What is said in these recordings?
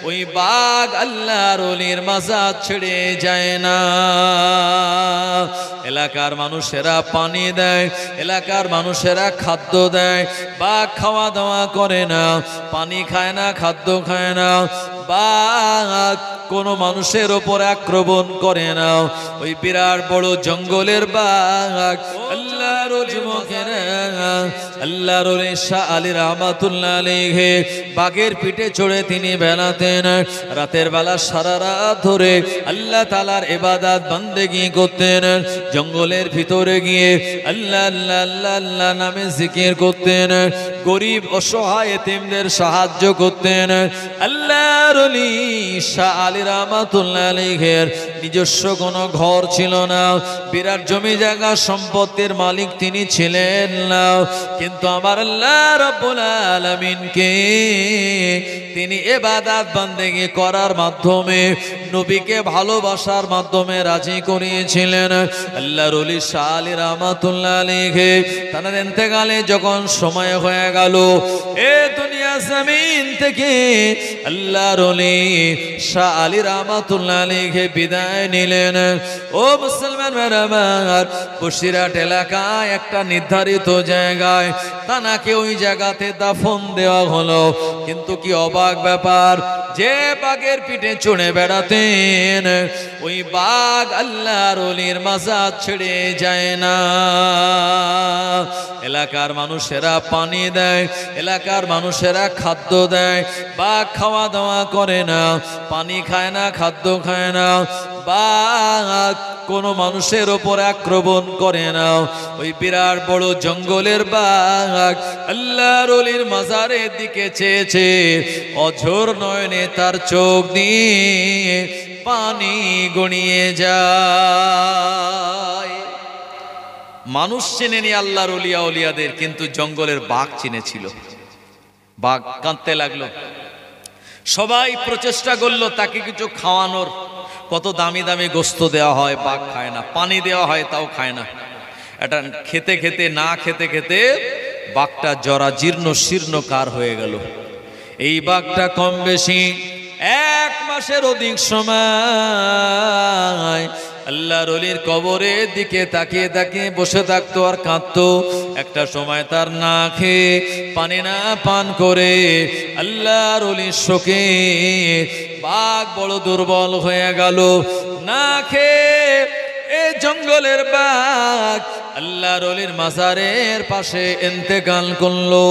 ওই বাঘ আল্লাহর ওলির মাজার ছেড়ে যায় না। এলাকার মানুষেরা পানি দেয়, এলাকার মানুষেরা খাদ্য দেয়, বাঘ খাওয়া দাওয়া করে না, পানি খায় না, খাদ্য খায় না। বাঘ কোন মানুষের ওপর আক্রমণ করে না। ওই বিরাট বড় জঙ্গলের বাঘ আল্লাহর যুবকেরা, আল্লাহর ওলি শাহ আলী রহমাতুল্লাহ আলাইহি বাঘের পিঠে চড়ে তিনি বেড়াতেন। রাতের বেলা সারা রাত ধরে আল্লাহ তাআলার ইবাদত বান্দেগি করতেন। জঙ্গলের ভিতরে গিয়ে আল্লাহ আল্লাহ আল্লাহ আল্লাহ নামে জিকির করতেন। গরিব অসহায় এতিমদের সাহায্য করতেন। আল্লাহর ওলি শাহ আলী রহমাতুল্লাহ আলাইহির নিজস্ব কোনো ঘর ছিল না, বিরাট জমি জায়গা সম্পত্তির মালিক তিনি ছিলেন না, কিন্তু আমার আল্লাহ রাব্বুল আলামিনকে তিনি ইবাদত বান্দেগি করার মাধ্যমে, নবীকে ভালোবাসার মাধ্যমে রাজি করিয়েছিলেন। আল্লাহর ওলি শাহ আলী রহমাতুল্লাহ আলাইহি তার ইন্তেকালে যখন সময় হয়ে গেল, এ দুনিয়া জমিন থেকে আল্লাহর ওলি শাহ আলী রহমাতুল্লাহ আলাইহি বিদায় নিলেন। ও মুসলমান ভাইরা আমার, বসিরহাট এলাকায় একটা নির্ধারিত জায়গায় তানাকে ওই জায়গাতে দাফন দেওয়া হলো। কিন্তু কি অবাক ব্যাপার, যে বাঘের পিঠে চড়ে বেড়াতেন ওই বাঘ আল্লাহর ওলির মাজার ছেড়ে যায় না। এলাকার মানুষেরা পানি দেয়, এলাকার মানুষেরা খাদ্য দেয়, বাঘ খাওয়া দাওয়া করে না, পানি খায় না, খাদ্য খায় না। বাঘ কোন মানুষের ওপর আক্রমণ করে না। ওই বিরাট বড় জঙ্গলের বাঘ আল্লাহর ওলির মাজারের দিকে চেয়েছে, অঝোর নয়নে তার চোখ দিয়ে পানি গড়িয়ে যায়। মানুষ চেনেনি আল্লাহর ওলিয়া ওলিয়াদের, কিন্তু জঙ্গলের বাঘ চিনেছিল। বাঘ কাঁদতে লাগলো, সবাই প্রচেষ্টা করলো তাকে কিছু খাওয়ানোর। কত দামি দামি গোস্ত দেওয়া হয়, বাঘ খায় না। পানি দেওয়া হয়, তাও খায় না। এটা খেতে খেতে, না খেতে খেতে বাঘটা জরাজীর্ণ শীর্ণকার হয়ে গেল। এই বাঘটা কম বেশি 1 মাসের অধিক সময় আল্লাহর ওলির কবরের দিকে তাকিয়ে তাকিয়ে বসে থাকতো আর কাঁদতো। একটা সময় তার না খেয়ে, পানি না পান করে আল্লাহর ওলির শোকে বাঘ বড় দুর্বল হয়ে গেল। না খেয়ে এই জঙ্গলের বাঘ আল্লাহর ওলির মাজারের পাশে ইন্তেকাল করলো।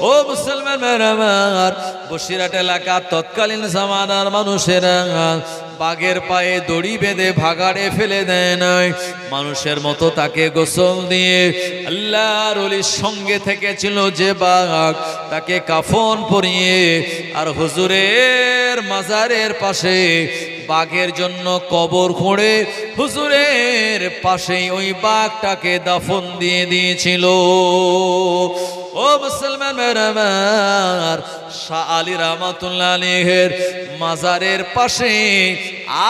ও মুসলমান ভাইরা আমার, বসিরহাট এলাকা তৎকালীন জামানার মানুষেরা বাঘের পায়ে দড়ি বেঁধে ভাগাড়ে ফেলে দেয় নাই, মানুষের মতো তাকে গোসল দিয়ে আল্লাহর ওলির সঙ্গে থেকেছিল যে বাঘ, তাকে কাফন পরিয়ে আর হুজুরের মাজারের পাশে বাঘের জন্য কবর খুঁড়ে হুজুরের পাশেই ওই বাঘটাকে দাফন দিয়ে দিয়েছিল। ও মুসলমান ভাইরা আমার, শাহ আলী রহমাতুল্লাহ আলাইহির মাজারের পাশে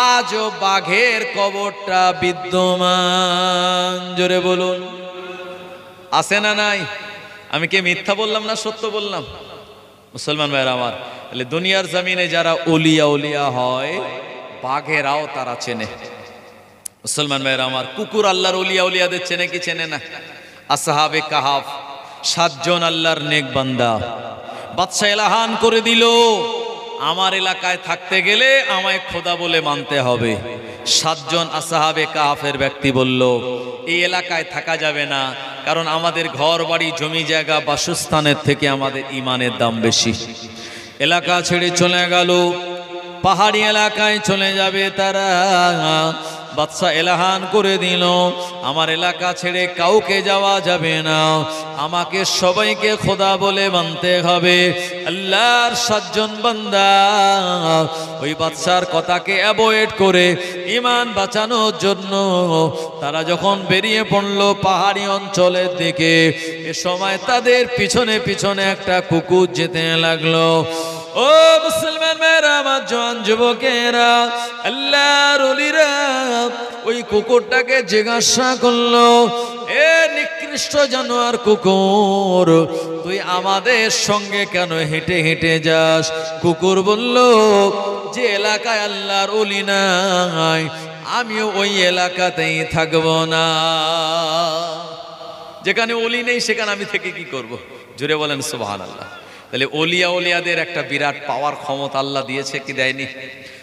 আজও বাঘের কবরটা বিদ্যমান। জোরে বলুন, আছে না নাই? আমি কি মিথ্যা বললাম না সত্য বললাম? মুসলমান ভাইরা আমার, তাহলে দুনিয়ার জমিনে যারা ওলিয়া ওলিয়া হয়, বাঘেরাও তারা চেনে। মুসলমান ভাইরা আমার, কুকুর আল্লাহর ওলিয়া ওলিয়াদের চেনে কি চেনে না? আসহাবে কাহাফ 7 জন আল্লাহর নেক বান্দা, বাদশা এলাহান করে দিল, আমার এলাকায় থাকতে গেলে আমায় খোদা বলে মানতে হবে। 7 জন আসহাবে কাহাফের ব্যক্তি বলল, এই এলাকায় থাকা যাবে না, কারণ আমাদের ঘর বাড়ি জমি জায়গা বাসস্থানের থেকে আমাদের ইমানের দাম বেশি। এলাকা ছেড়ে চলে গেল, পাহাড়ি এলাকায় চলে যাবে তারা। বাদশা এলাহান করে দিল, আমার এলাকা ছেড়ে কাউকে যাওয়া যাবে না, আমাকে সবাইকে খোদা বলে মানতে হবে। আল্লাহর 7 জন বান্দা ওই বাদশার কথাকে অ্যাভয়েড করে ঈমান বাঁচানোর জন্য তারা যখন বেরিয়ে পড়লো পাহাড়ি অঞ্চলের দিকে, এ সময় তাদের পিছনে পিছনে একটা কুকুর যেতে লাগলো। ও মুসলমান মেয়েরা, আমার জওয়ান যুবকেরা, আল্লাহর ওলিরা ওই কুকুরটাকে জিজ্ঞাসা করলো, এ নিকৃষ্ট নিকৃষ্ট জানোয়ার কুকুর, তুই আমাদের সঙ্গে কেন হেঁটে হেঁটে যাস? কুকুর বলল, যে এলাকায় আল্লাহর ওলি নাই আমিও ওই এলাকাতেই থাকবো না। যেখানে ওলি নেই সেখানে আমি থেকে কি করব? জোরে বলেন সুবহানাল্লাহ। তাহলে ওলিয়া ওলিয়াদের একটা বিরাট পাওয়ার ক্ষমতা আল্লাহ দিয়েছে কি দেয়নি?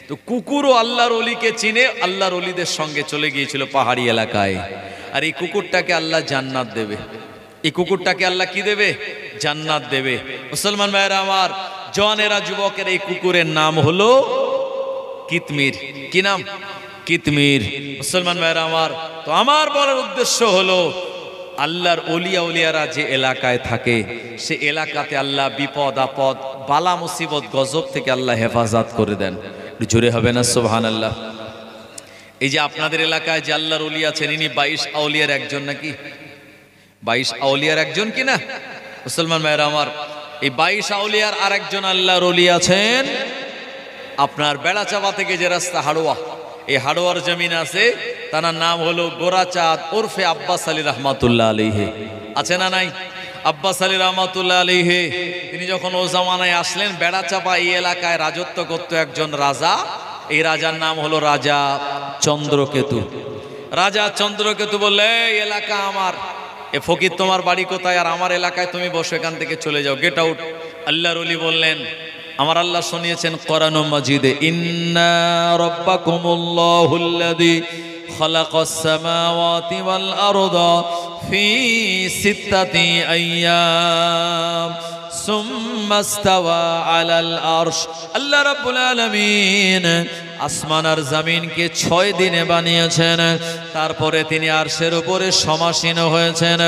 তো কুকুরও আল্লাহর ওলিকে চিনে, আল্লাহর ওলিদের সঙ্গে চলে গিয়েছিল পাহাড়ি এলাকায়। আর এই কুকুরটাকে আল্লাহ জান্নাত দেবে। এই কুকুরটাকে আল্লাহ কি দেবে? জান্নাত দেবে। মুসলমান ভাইরা আমার, জওয়ানেরা, যুবকের, এই কুকুরের নাম হলো কিতমির। কি নাম? কিতমির। মুসলমান ভাইরা আমার, তো আমার বলার উদ্দেশ্য হলো আল্লাহর ওলিয়া ওলিয়ারা যে এলাকায় থাকে সে এলাকাতে আল্লাহ বিপদ আপদ বালা মুসিবত গজব থেকে আল্লাহ হেফাজত করে দেন। জোরে হবে না সুবহানাল্লাহ? এই যে আপনাদের এলাকায় যে আল্লাহর ওলি আছেন, ইনি 22 আউলিয়ার একজন নাকি? 22 আউলিয়ার একজন কি না? মুসলমান ভাইরা আমার, এই 22 আউলিয়ার আরেকজন আল্লাহর ওলি আছেন আপনার বেড়াচাপা থেকে যে রাস্তা হাড়োয়া, এই হাড়োয়ার জমিন আছে, তার নাম হলো গোরাচাঁদ ওরফে আব্বাস আলী রহমাতুল্লাহ আলাইহি। আছে না নাই? আব্বাস আলী রহমাতুল্লাহ আলাইহি তিনি যখন ও জামানায় আসলেন, বেড়াচাপা এই এলাকায় রাজত্ব করত একজন রাজা। এই রাজার নাম হলো রাজা চন্দ্রকেতু। রাজা চন্দ্রকেতু বললে, এই এলাকা আমার, এ ফকির তোমার বাড়ি কোথায়? আর আমার এলাকায় তুমি বসো, এখান থেকে চলে যাও, গেট আউট। আল্লাহর ওলি বললেন, আমার আল্লাহ শুনিয়েছেন কোরআন মাজিদে, ইন্না রাব্বাকুমুল্লাহুল্লাযী খালাকাস সামাওয়াতি ওয়াল আরদা ফি সিত্তাতি আইয়াম সুম্মা ইসতাওয়া আলাল আরশ। আল্লাহ রাব্বুল আলামিন আসমান আর জমিনকে 6 দিনে বানিয়েছেন, তারপরে তিনি আরশের উপরে সমাসীন হয়েছেন।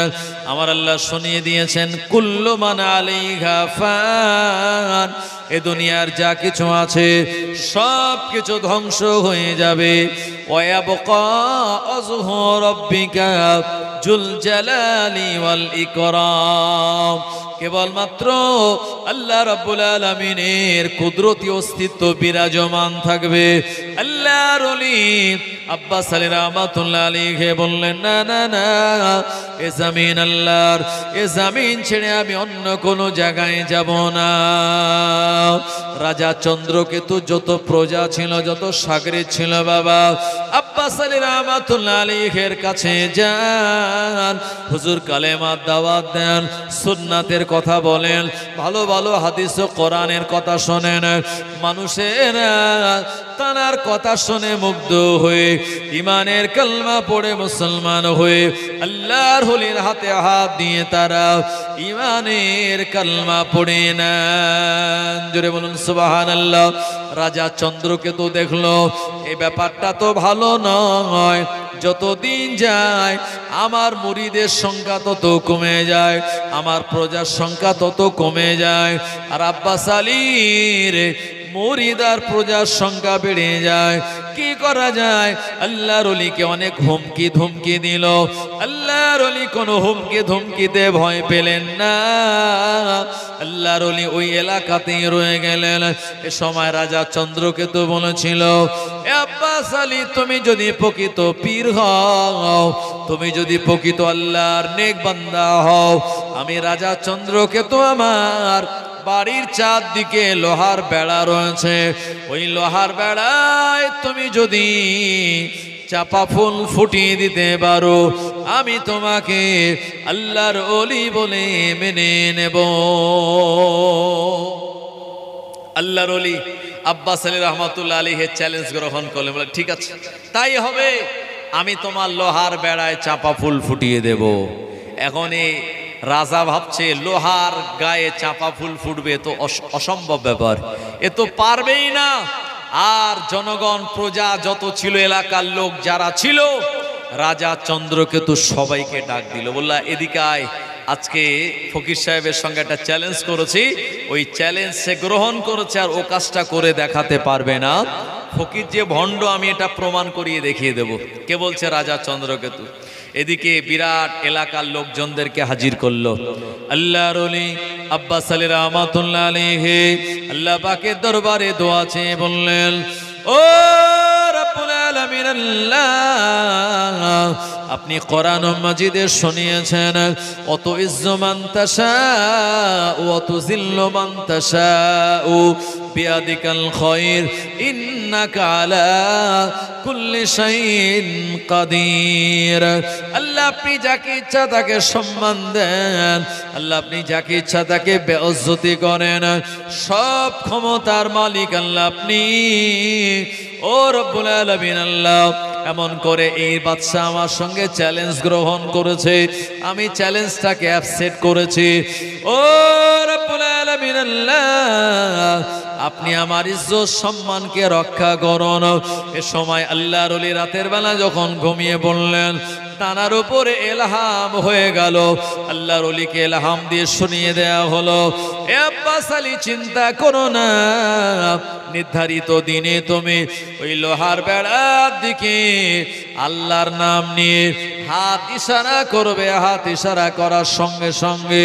আমার আল্লাহ শুনিয়ে দিয়েছেন, কুল্লু মান আলাইহা ফান, এ দুনিয়ার যা কিছু আছে সব কিছু ধ্বংস হয়ে যাবে। ওয়ায়াবকা ওয়াজহু রাব্বিকা জুল জালালি ওয়াল ইকরাম, কেবলমাত্র আল্লাহ রাব্বুল আলামিনের কুদরতি অস্তিত্ব বিরাজমান থাকবে। আল্লাহর ওলি আব্বাস আলী রহমাতুল্লাহ আলাইহি বললেন, না না না, এ জমিন আল্লাহর, এ জমিন ছেড়ে আমি অন্য কোনো জায়গায় যাব না। রাজা চন্দ্রকেতু যত প্রজা ছিল, যত সাগরে ছিল, বাবা আব্বাস আলী রহমাতুল্লাহ আলাইহির কাছে যান, হুজুর কালেমার দাওয়াত দেন, সুন্নাতের কথা বলেন, ভালো ভালো হাদিস ও কোরআনের কথা শোনেন। মানুষেরা তার কথা শুনে মুগ্ধ হয়ে ইমানের কালমা পড়ে মুসলমান হয়ে আল্লাহর ওলির হাতে হাত দিয়ে তারা ইমানের কালমা পড়ে নেন। জোরে বলুন সুবহানাল্লাহ। রাজা চন্দ্রকেতু দেখলো এই ব্যাপারটা তো ভালো নয়, যতদিন যায় আমার মুরিদের সংখ্যা তত কমে যায়, আমার প্রজার সংখ্যা তত কমে যায়, আর আব্বাস আলীর মুরিদার প্রজার সংখ্যা বেড়ে যায়। কি করা যায়? আল্লাহর ওলিকে অনেক হুমকি ধুমকি দিল। আল্লাহর ওলি কোনো হুমকি ধুমকিতে ভয় পেলেন না। আল্লাহর ওলি ওই এলাকাতেই রয়ে গেলেন। এ সময় রাজা চন্দ্রকেতু বলেছিল, এ আব্বাস আলী, তুমি যদি প্রকৃত পীর হও, তুমি যদি প্রকৃত আল্লাহর নেক বান্দা হও, আমি রাজা চন্দ্রকেতু আমার বাড়ির চারদিকে লোহার বেড়া রয়েছে, ওই লোহার বেড়ায় তুমি যদি চাপা ফুল ফুটিয়ে দিতে পারো, আমি তোমাকে আল্লাহর ওলি বলে মেনে নেব। আল্লাহর ওলি আব্বাস আলী রহমাতুল্লাহ আলাইহির চ্যালেঞ্জ গ্রহণ করলেন, বলে ঠিক আছে তাই হবে, আমি তোমার লোহার বেড়ায় চাপা ফুল ফুটিয়ে দেব। এখন এই রাজা ভাবছে লোহার গায়ে চাপা ফুল ফুটবে, তো অসম্ভব ব্যাপার, এ তো পারবেই না। আর জনগণ প্রজা যত ছিল, এলাকার লোক যারা ছিল, রাজা চন্দ্রকেতু সবাইকে ডাক দিল, বললা এদিকে আয়, আজকে ফকির সাহেবের সঙ্গে একটা চ্যালেঞ্জ করেছি, ওই চ্যালেঞ্জ সে গ্রহণ করেছে আর ও কাজটা করে দেখাতে পারবে না। ফকির যে ভণ্ড আমি এটা প্রমাণ করিয়ে দেখিয়ে দেব। কে বলছে? রাজা চন্দ্রকেতু। এদিকে বিরাট এলাকার লোকজনদেরকে হাজির করলো। আল্লাহর ওলি আব্বাস আলী রহমাতুল্লাহ আলাইহি আল্লাহ পাকের দরবারে দোয়া চেয়ে বললেন, ও রব্বুল আলামিন আল্লাহ, আপনি কোরআন মাজিদে শুনিয়েছেন, অত ইজ্জু মান তাশাউ ওয়া তুযিল্লু মান তাশাউ বিয়াদিকাল খায়র ইন্নাকা আলা কুল্লি শাইইন কাদির। আল্লাহ আপনি যাকে ইচ্ছা তাকে সম্মান দেন, আল্লাহ আপনি যাকে ইচ্ছা তাকে বেইজ্জতি করেন। সব ক্ষমতার মালিক আল্লাহ আপনি। ও রব্বুল আলামিন আল্লাহ, এমন করে এই বাদশা আমার সঙ্গে চ্যালেঞ্জ গ্রহণ করেছে, আমি চ্যালেঞ্জটাকে অ্যাকসেপ্ট করেছি। ও রব্বুল আলামিন আল্লাহ, আপনি আমার ইজ্জত সম্মানকে রক্ষা করুন। এ সময় আল্লাহর ওলি রাতের বেলা যখন ঘুমিয়ে পড়লেন, তানার উপরে ইলহাম হয়ে গেল। আল্লাহর ওলিকে ইলহাম দিয়ে শুনিয়ে দেয়া হলো, এ আব্বাস আলী চিন্তা করো না, নির্ধারিত দিনে তুমি ওই লোহার বেড়ার দিকে আল্লাহর নাম নিয়ে হাত ইশারা করবে, হাত ইশারা করার সঙ্গে সঙ্গে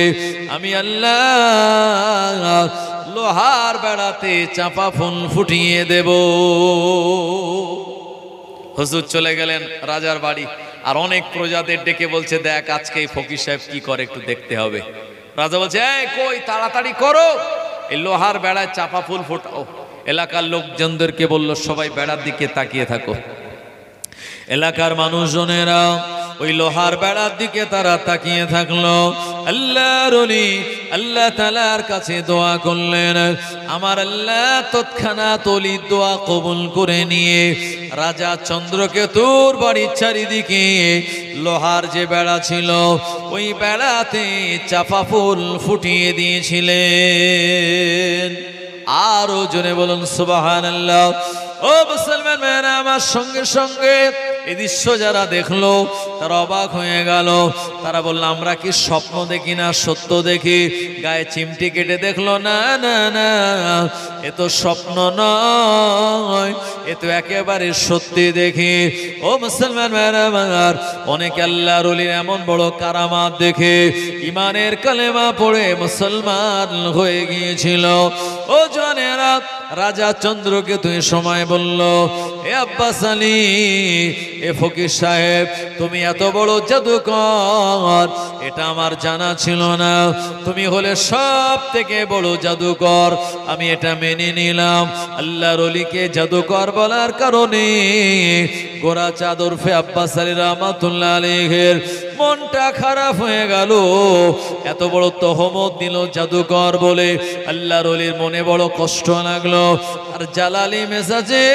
আমি আল্লাহ লোহার বেড়াতে চাপা ফুল ফুটিয়ে দেব। হুজুর চলে গেলেন রাজার বাড়ি, আর অনেক প্রজাদের ডেকে বলছে, দেখ আজকে এই ফকির সাহেব কি করে একটু দেখতে হবে। রাজা বলছে, এই কই, তাড়াতাড়ি করো, এই লোহার বেড়ায় চাপা ফুল ফোটাও। এলাকার লোকজনদেরকে বলল, সবাই বেড়ার দিকে তাকিয়ে থাকো। এলাকার মানুষজনেরা ওই লোহার বেড়ার দিকে তারা তাকিয়ে থাকলো। আল্লাহর ওলি আল্লাহ তাআলার কাছে দোয়া করলেন, আমার আল্লাহ তৎক্ষণাৎ ওলির দোয়া কবুল করে নিয়ে রাজা চন্দ্রকেতুর বাড়ির চারিদিকে লোহার যে বেড়া ছিল ওই বেড়াতে চাপা ফুল ফুটিয়ে দিয়েছিলেন। আরো জোরে বলুন সুবহানাল্লাহ। ও মুসলমান ভাইরা, আমার সঙ্গে সঙ্গে এই দৃশ্য যারা দেখলো তারা অবাক হয়ে গেল। তারা বলল, আমরা কি স্বপ্ন দেখি না সত্য দেখি? গায়ে চিমটি কেটে দেখলো, না না না, এ তো স্বপ্ন নয়, এ তো একেবারে সত্যি দেখি। ও মুসলমান ভাইরা আমার, অনেকে আল্লাহর ওলির এমন বড় কারামাত দেখে ইমানের কালেমা পড়ে মুসলমান হয়ে গিয়েছিল। ও জানেরা, রাজা চন্দ্রকেতু সময় বলল, এ আব্বাস আলী, এ ফকির সাহেব, তুমি এত বড় জাদুকর, এটা আমার জানা ছিল না। তুমি হলে সব থেকে বড় জাদুকর, আমি এটা মেনে নিলাম। আল্লাহর ওলিকে জাদুকর বলার কারণে গোরা চাদর ফে আব্বাস আলী রাহমাতুল্লাহ আলাইহির মনটা খারাপ হয়ে গেল। এত বড় তহমত দিল জাদুকর বলে, আল্লাহর ওলির মনে বড় কষ্ট লাগলো। আর জালালি মেজাজে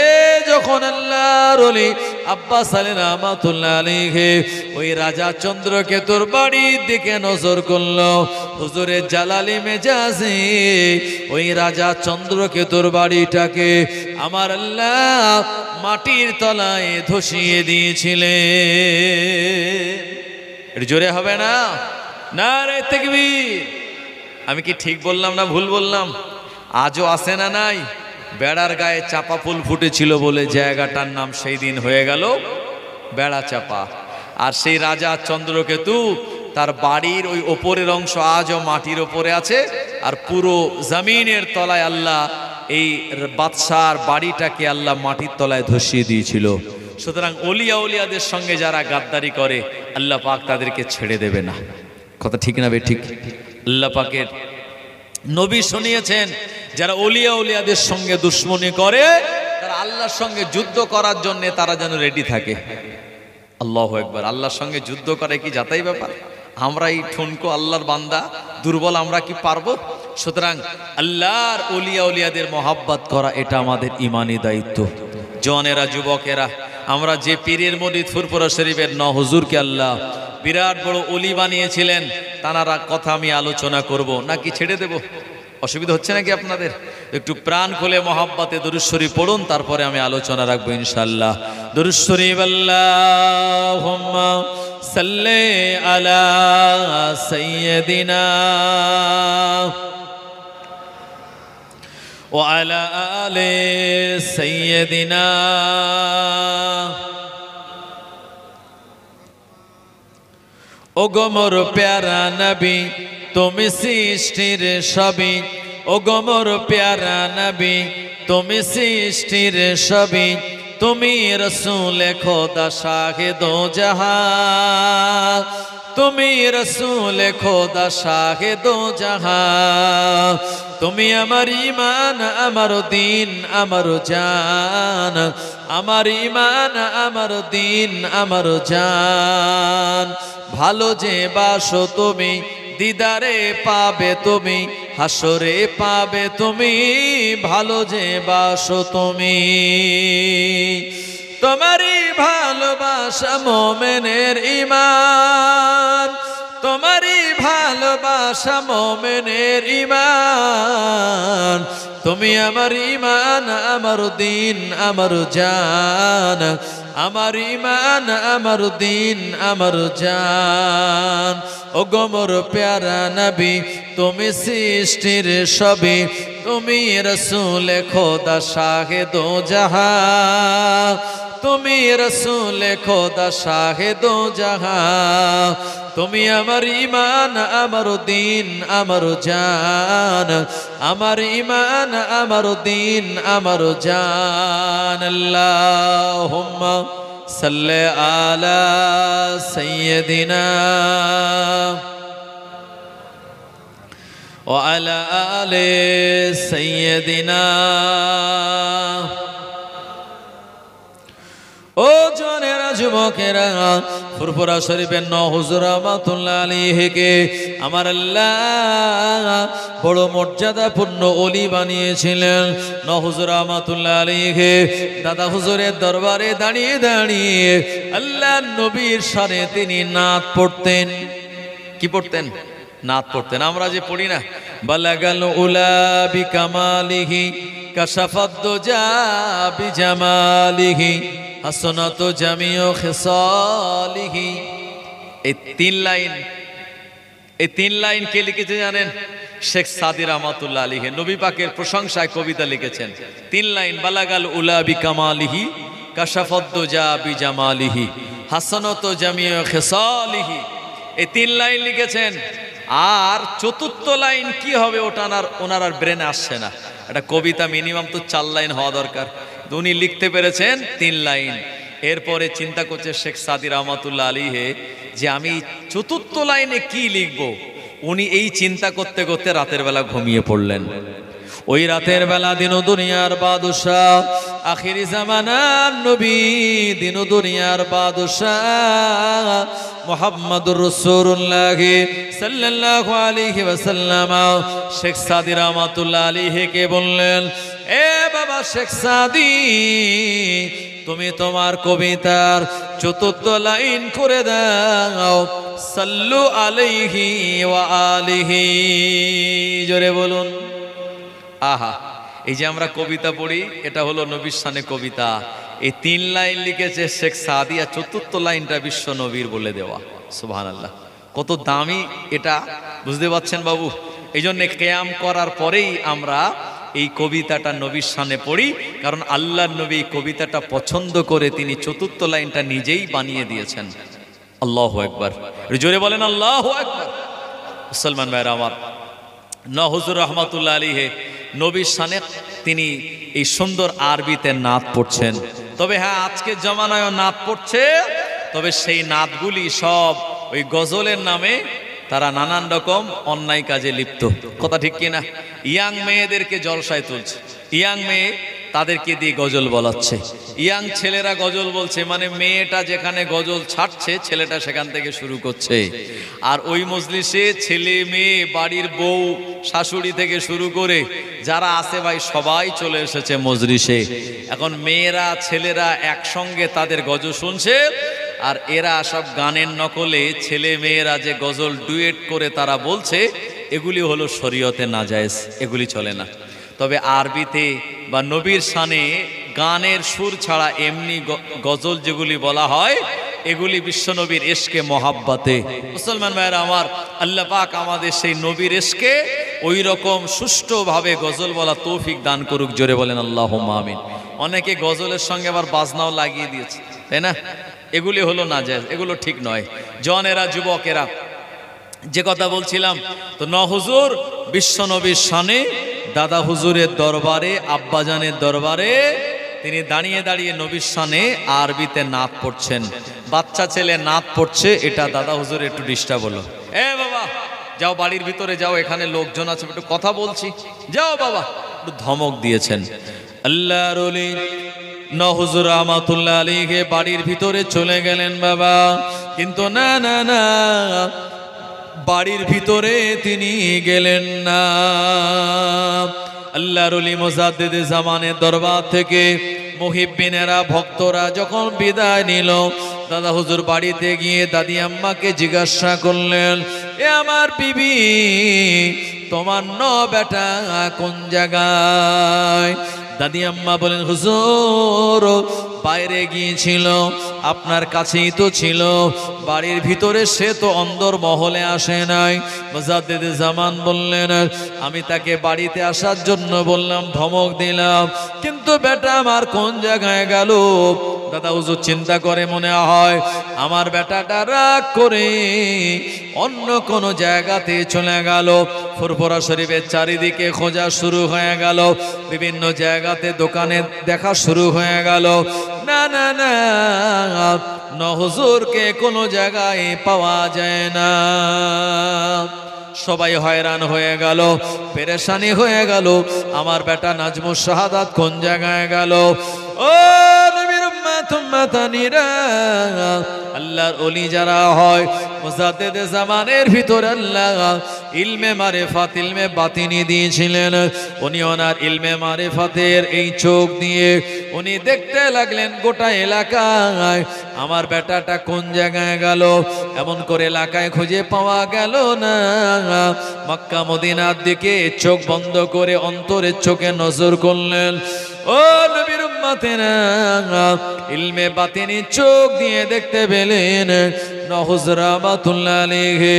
যখন আল্লাহর ওলি আব্বাস আলী রাহমাতুল্লাহ আলাইহি ওই রাজা চন্দ্রকেতুর বাড়ির দিকে নজর করলো, হুজুরের জালালি মেজাজে ওই রাজা চন্দ্রকেতুর বাড়িটাকে আমার আল্লাহ মাটির তলায় ধসিয়ে দিয়েছিলেন। এর জোরে হবে না? নারে তাকবীর। আমি কি ঠিক বললাম না ভুল বললাম? আজও আসে না নাই? বেড়ার গায়ে চাপা ফুল ফুটেছিল বলে জায়গাটার নাম সেই দিন হয়ে গেল বেড়া চাপা। আর সেই রাজা চন্দ্রকেতু তার বাড়ির ওই ওপরের অংশ আজও মাটির ওপরে আছে, আর পুরো জমিনের তলায় আল্লাহ এই বাদশার বাড়িটাকে আল্লাহ মাটির তলায় ধসিয়ে দিয়েছিল। সুতরাং ওলিয়া উলিয়াদের সঙ্গে যারা গাদ্দারি করে আল্লাহ পাক তাদেরকে ছেড়ে দেবে না। কথা ঠিক না বে ঠিক? আল্লাহ পাকের নবী শুনিয়েছেন, যারা ওলিয়া উলিয়াদের সঙ্গে দুশ্মনী করে তারা আল্লাহর সঙ্গে যুদ্ধ করার জন্য তারা যেন রেডি থাকে। আল্লাহু আকবার। আল্লাহর সঙ্গে যুদ্ধ করে কি যাতাই ব্যাপার? আমরা এই ঠুনকো আল্লাহর বান্দা দুর্বল, আমরা কি পারবো? সুতরাং আল্লাহর ওলিয়া উলিয়াদের মহাব্বত করা এটা আমাদের ইমানি দায়িত্ব। জওয়ানেরা, যুবকেরা, আমরা যে পীরের মরিদ ফুরফুরা শরীফের ন হুজুরকে আল্লাহ বিরাট বড় ওলি বানিয়েছিলেন, তানারা কথা আমি আলোচনা করব নাকি ছেড়ে দেব? অসুবিধা হচ্ছে নাকি আপনাদের? একটু প্রাণ খুলে মহাব্বতে দরুদ শরীফ পড়ুন, তারপরে আমি আলোচনা রাখবো ইনশাআল্লাহ। দরুদ শরীফ। আল্লাহুম্মা সাল্লি আলা সাইয়্যিদিনা ওয়া আলা আলি সাইয়্যিদিনা। ও গো মোর প্যারা নবী, তুমি সৃষ্টির সবই। ও গো মোর প্যারা নবী, তুমি সৃষ্টির সবই। তুমি রসূল খোদা শাহিদো জাহান, তুমি রসূল খোদা শাহিদো জাহান, তুমি আমার ঈমান আমার দ্বীন আমার জান, আমার ঈমান আমার দ্বীন আমার জান। ভালো যে বাসো তুমি দিদারে পাবে তুমি, হাসরে পাবে তুমি, ভালো যে বাসো তুমি। তোমারই ভালোবাসা মোমেনের ঈমান, তোমারই ভালোবাসা মোমেনের ঈমান, তুমি আমার ঈমান আমার দ্বীন আমার জান, আমার ঈমান আমার দ্বীন আমার জান। ও গো মোর প্যারা নবী তুমি সৃষ্টির সবে, তুমি রসূল খোদা শাহিদো জাহান, তুমি রসূল খোদা শাহিদো জাহান, তুমি আমার ঈমান আমার দ্বীন আমার জান, আমার ঈমান আমার দ্বীন আমার জান। আল্লাহুম্মা সাল্লি আলা সাইয়্যিদিনা ওয়া আলা আলি সাইয়্যিদিনা। ও জনেরা যুবকেরা, ফুরফুরা শরীফের হুজুর রহমাতুল্লাহ আলাইহিকে আমার আল্লাহ বড় মর্যাদাপূর্ণ ওলি বানিয়েছিলেন। হুজুর রহমাতুল্লাহ আলাইহি দাদা হুজুরের দরবারে দাঁড়িয়ে দাঁড়িয়ে আল্লাহ নবীর শানে তিনি নাত পড়তেন। কি পড়তেন? নাত পড়তেন। আমরা যে পড়ি না, বালাগাল উলা বিকামালিহি কাশাফাদ দুজা বিজামালিহি হাসনাতু জামিউ খিসালিহি। এই তিন লাইন কে লিখেছে জানেন? শেখ সাদি রহমাতুল্লাহ আলাইহি নবী পাকের প্রশংসায় কবিতা লিখেছেন। 3 লাইন, বালাগাল উলা বিকামালিহি কাশাফাদ দুজা বিজামালিহি হাসনাতু জামিউ খিসালিহি। এই 3 লাইন লিখেছেন। আর 4র্থ লাইন কি হবে ওটা ওনার আর ব্রেনে আসছে না। একটা কবিতা মিনিমাম তো 4 লাইন হওয়া দরকার, উনি লিখতে পেরেছেন 3 লাইন। এরপরে চিন্তা করছে শেখ সাদি রহমাতুল্লাহ আলাইহি যে আমি 4র্থ লাইনে কি লিখব। উনি এই চিন্তা করতে করতে রাতের বেলা ঘুমিয়ে পড়লেন। ওই রাতের বেলা দিন দুনিয়ার বাদশাহ আখিরি জামানার নবী, দিন দুনিয়ার বাদশাহ মুহাম্মদুর রাসূলুল্লাহ সাল্লাল্লাহু আলাইহি ওয়াসাল্লাম শেখ সাদি রহমাতুল্লাহ আলাইহিকে বললেন, এ বাবা শেখ সাদি, তুমি তোমার কবিতার 4র্থ লাইন করে দাও, সাল্লু আলাইহি ওয়া আলিহি। জোরে বলুন। আহা, এই যে আমরা কবিতা পড়ি এটা হলো নবীর শানে কবিতা। এই 3 লাইন লিখেছে শেখ সাদি, আর 4র্থ লাইনটা বিশ্ব নবীর বলে দেওয়া। সুবহানাল্লাহ, কত দামি এটা, বুঝতে পারছেন বাবু? এই জন্য কিয়াম করার পরেই আমরা এই কবিতাটা নবীর শানে পড়ি, কারণ আল্লাহর নবী কবিতাটা পছন্দ করে তিনি 4র্থ লাইনটা নিজেই বানিয়ে দিয়েছেন। আল্লাহু আকবার, জোরে বলেন আল্লাহু আকবার। মুসলমান ভাইরা আমার, হুজুর রহমাতুল্লাহ আলাইহি নবীর শানে তিনি এই সুন্দর আরবিতে নাত পড়ছেন। তবে হ্যাঁ, আজকের জামানায়ও নাত পড়ছে, তবে সেই নাতগুলি সব ওই গজলের নামে তারা নানান রকম অন্যায় কাজে লিপ্ত। কথা ঠিক কিনা? ইয়াং মেয়েদেরকে জলসায় তুলছে, ইয়াং মেয়ে তাদেরকে দিয়ে গজল বলাচ্ছে, ইয়াং ছেলেরা গজল বলছে, মানে মেয়েটা যেখানে গজল ছাড়ছে ছেলেটা সেখান থেকে শুরু করছে। আর ওই মজলিসে ছেলে মেয়ে, বাড়ির বউ শাশুড়ি থেকে শুরু করে যারা আছে ভাই সবাই চলে এসেছে মজলিসে। এখন মেয়েরা ছেলেরা একসঙ্গে তাদের গজল শুনছে, আর এরা সব গানের নকলে ছেলে মেয়েরা যে গজল ডুয়েট করে তারা বলছে, এগুলি হলো শরীয়তে নাজায়েজ, এগুলি চলে না। তবে আরবিতে বা নবীর শানে গানের সুর ছাড়া এমনি গজল যেগুলি বলা হয়, এগুলি বিশ্বনবীর ইশকে মহাব্বতে। মুসলমান ভাইরা আমার, আল্লাহ পাক আমাদের সেই নবীর ইশকে ওই রকম সুষ্ঠুভাবে গজল বলা তৌফিক দান করুক। জোরে বলেন আল্লাহুম্মা আমিন। অনেকে গজলের সঙ্গে আবার বাজনাও লাগিয়ে দিয়েছে, তাই না? এগুলি হলো নাজায়েজ, এগুলো ঠিক নয়। জনেরা, যুবকেরা, যে কথা বলছিলাম, তো হুজুর বিশ্বনবীর শানে দাদা হুজুরের দরবারে, আব্বাজানের দরবারে তিনি দাঁড়িয়ে দাঁড়িয়ে নবীর শানে আরবিতে নাত পড়ছেন। বাচ্চা ছেলে নাত পড়ছে, এটা দাদা হুজুর একটু ডিস্টার্ব হলো। এ বাবা যাও বাড়ির ভিতরে যাও, এখানে লোকজন আছে, একটু কথা বলছি, যাও বাবা, একটু ধমক দিয়েছেন। আল্লাহর ওলি হুজুর রহমাতুল্লাহ আলাইহি বাড়ির ভিতরে চলে গেলেন বাবা, কিন্তু না না না, বাড়ির ভিতরে তিনি গেলেন না। আল্লাহর ওলি মুজাদ্দিদে জামানের দরবার থেকে মুহিব্বিনেরা ভক্তরা যখন বিদায় নিল, দাদা হুজুর বাড়িতে গিয়ে দাদি আম্মাকে জিজ্ঞাসা করলেন, এ আমার বিবি, তোমার বেটা কোন জায়গায়? দাদি আম্মা বলেন, হুজুর বাইরে গিয়েছিল, আপনার কাছেই তো ছিল, বাড়ির ভিতরে সে তো অন্দর মহলে আসে নাই। মুজাদ্দিদে জামান বললেন, আমি তাকে বাড়িতে আসার জন্য বললাম, ধমক দিলাম, কিন্তু বেটা আমার কোন জায়গায় গেল? দাদা হুজুর চিন্তা করে মনে হয় আমার বেটাটা রাগ করে অন্য কোন জায়গাতে চলে গেল। ফুরফুরা শরীফের চারিদিকে খোঁজা শুরু হয়ে গেল, বিভিন্ন জায়গাতে দোকানে দেখা শুরু হয়ে গেল, না না না, হুজুরকে কোনো জায়গায় পাওয়া যায় না। সবাই হয়রান হয়ে গেল, পেরেশানি হয়ে গেল, আমার বেটা নাজমুস শাহাদাত কোন জায়গায় গেল? ও নবীর উম্মত উম্মতানিরা, আল্লাহর ওলি যারা হয় মুজাদ্দিদে জামানের ভিতর আল্লাহ ইলমে মারিফাত, ইলমে বাতিনি দিয়েছিলেন। উনি ওনার ইলমে মারিফাতের এই চোখ দিয়ে উনি দেখতে লাগলেন গোটা এলাকায় আমার বেটাটা কোন জায়গায় গেল। এমন করে এলাকায় খুঁজে পাওয়া গেল না। মক্কা মদিনার দিকে চোখ বন্ধ করে অন্তরের চোখে নজর করলেন। ও নবীর উম্মতেরা, ইলমে বাতিনি চোখ দিয়ে দেখতে পেলেন হুজুর রহমাতুল্লাহ আলাইহি